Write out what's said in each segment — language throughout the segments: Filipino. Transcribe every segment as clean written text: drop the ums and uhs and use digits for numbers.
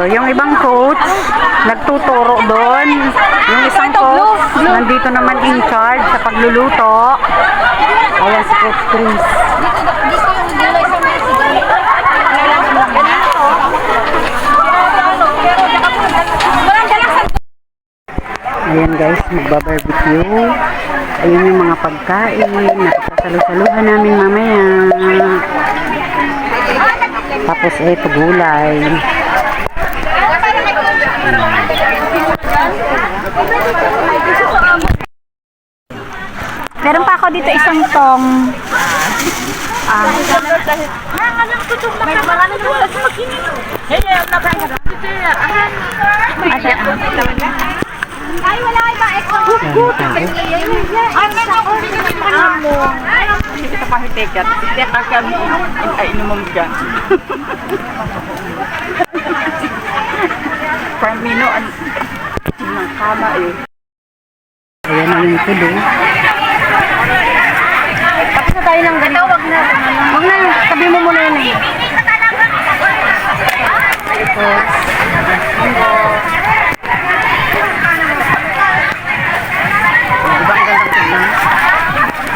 yung ibang coach, nagtuturo doon. Yung isang coach, nandito naman in charge sa pagluluto. Ayan si Coach Chris. Ayan guys, magba-barbecue. Ayan yung mga pagkain na sasalu-saluhan namin mamaya. Tapos eto gulay. Meron pa ako dito isang tong. Ay, wala kayo ba? Hindi kita pahitikat. Hindi kami inuman dyan. Parmino, ang kama eh. Ayan na yung tulo. Tapos na tayo ng ganito. Wag na. Wag na. Sabi mo muna yun eh.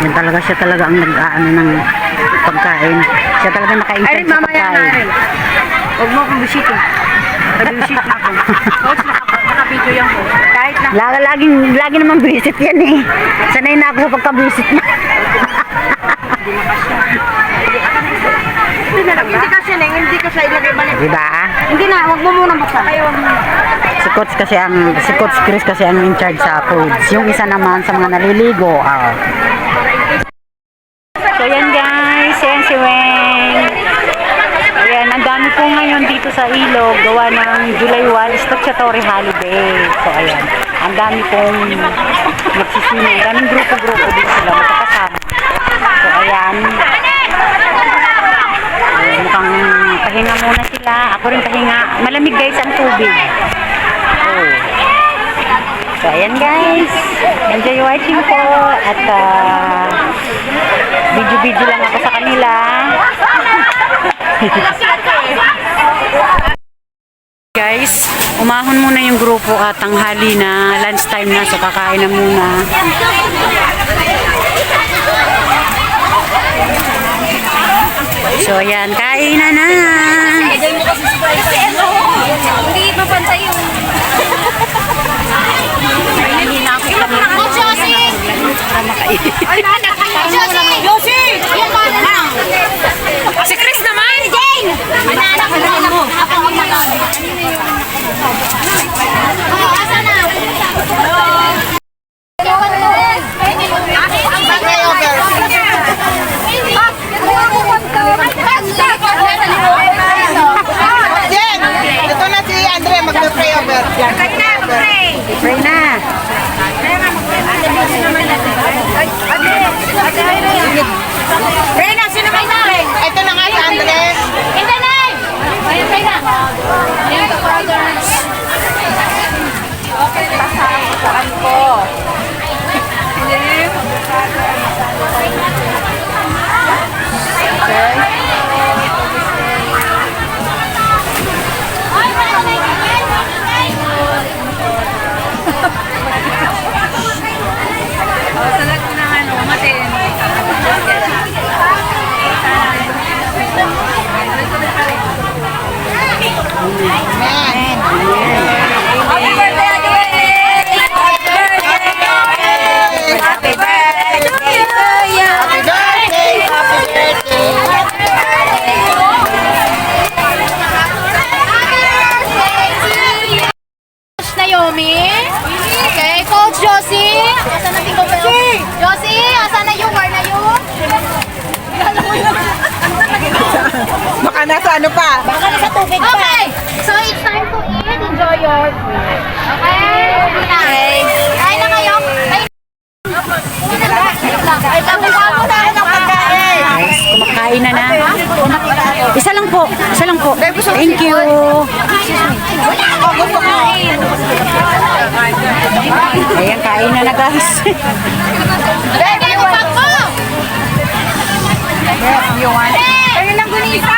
Yan talaga siya talaga ang nag-aano ng pagkain. Siya talaga naka-intern sa pagkain. Huwag mo akong bisito. Naka-bisito ako. Coach, naka-video yan ko. Kahit na. Lagi naman visit yan eh. Sanay na ako sa pagka-visit na. Hindi kasi na, hindi ko sa ilagay balik. Diba? Hindi na. Wag mo muna buksan. Ayaw mo. Si Coach Chris kasi ang in charge sa foods. Yung isa naman sa mga naliligo. So yan guys, yan si Weng. Ayan, ang dami po ngayon dito sa Ilog, gawa ng July 1, statutory holiday. So ayan, ang dami pong nagsisimula. Daming grupo-grupo dito sila, magkakasama. So ayan. Mukhang pahinga muna sila. Ako rin pahinga. Malamig guys ang tubig. So ayan guys, enjoy watching po. At video-video lang ako sa kanila. Guys, umahon muna yung grupo at tanghali na, lunch time na, so kakain na muna. So ayan, kain na na. Hindi mapantay yung... Si Chris naman! Jane! Anak mo! Asa na? Jen! Ito na si Andre, mag-pray over. Pray na. Rena, sino may namin? Ito na nga si Andre. Hindi na! Ayun, Rena. Ayun, brothers. Okay, pasaan ko. Naomi. Okay, Coach Josie. Asan na tingko pa yun? Josie, asan na yung war na yun? Baka nasa ano pa? Baka nasa tubig pa. Okay, so it's time to eat. Enjoy your food. Okay? Kain na kayo. Ay, pagkakain mo na ng pagkain. Guys, kumakain na na. Isa lang po. Isa lang po. Thank you. Ayan, kain na na guys. Baby, ano pa ko? You want? Ano nang gunisa?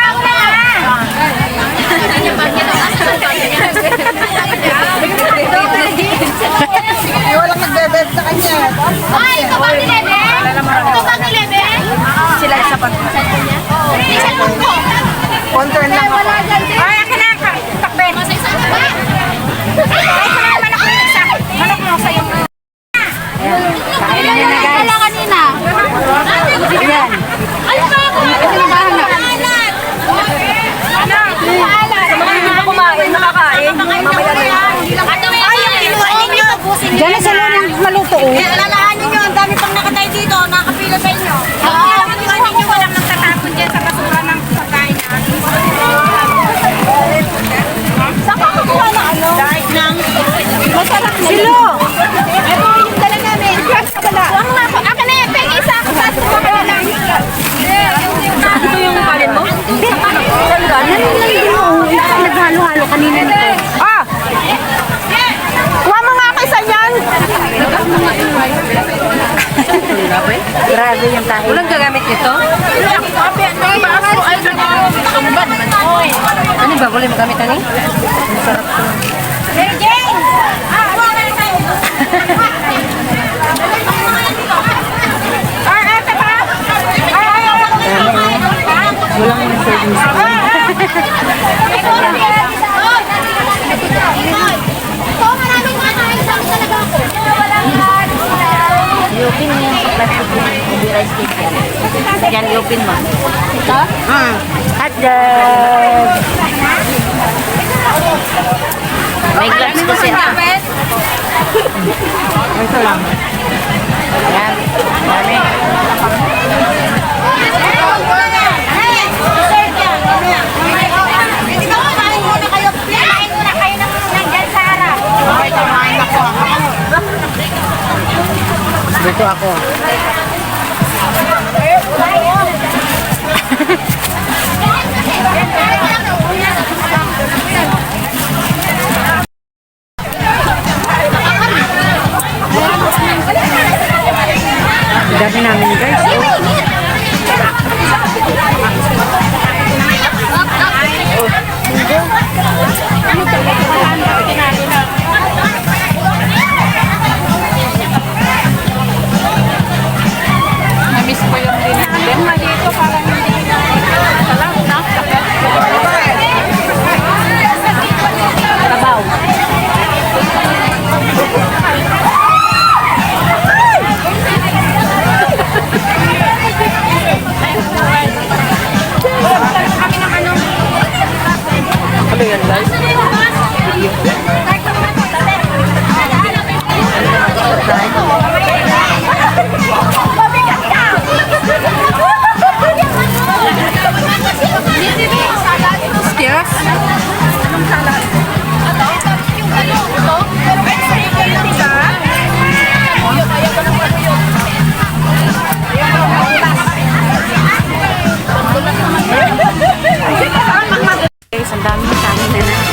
Contour lang ako. Ay, akin na. Takben. Manok mo sa'yo. Kain na na guys. Wala kanina. Ayan. Ano ba ako? Kumain, nakakain. Mamaya na yun. Ay, yung kinuha ninyo. Diyan na sila ng maluto oh. Alalaan ninyo, ang dami pang nakatay dito, nakapila sa inyo. Ang kinuha ninyo, walang nagtatapon dyan sa basura ng pagkain natin. Saan ka kukuha ng ano? Kahit ng Masarap na. Silo! Ito yung dala namin. Ang nga po. Akin na yan. Peng isa. Kasi mo ka lang. ito yung kanin mo? Nandun mo. Naghalo-halo kanina nito. Ah! Kuha mo nga kaysa yan! Grabe yung kain. Walang gagamit nito? Ano ba? Wala magamit ani? Mary Jane! Kuha ka na tayo. Ate pa? Walang yung serving sa Ito, maraming kakain sa akin talaga ako. Yupin mo yung sa plastic yung ubi rice cake yan. Yan, yupin mo. Ito? Hot dog! May gloves kasi ako. Ito lang. Ayan. Dami. Dito ako. Dami namin guys. Namiss ko yung din dito parang Tabaw. ano yan guys? Stairs? Anong salad? Guys, ang dami ng kanin na na.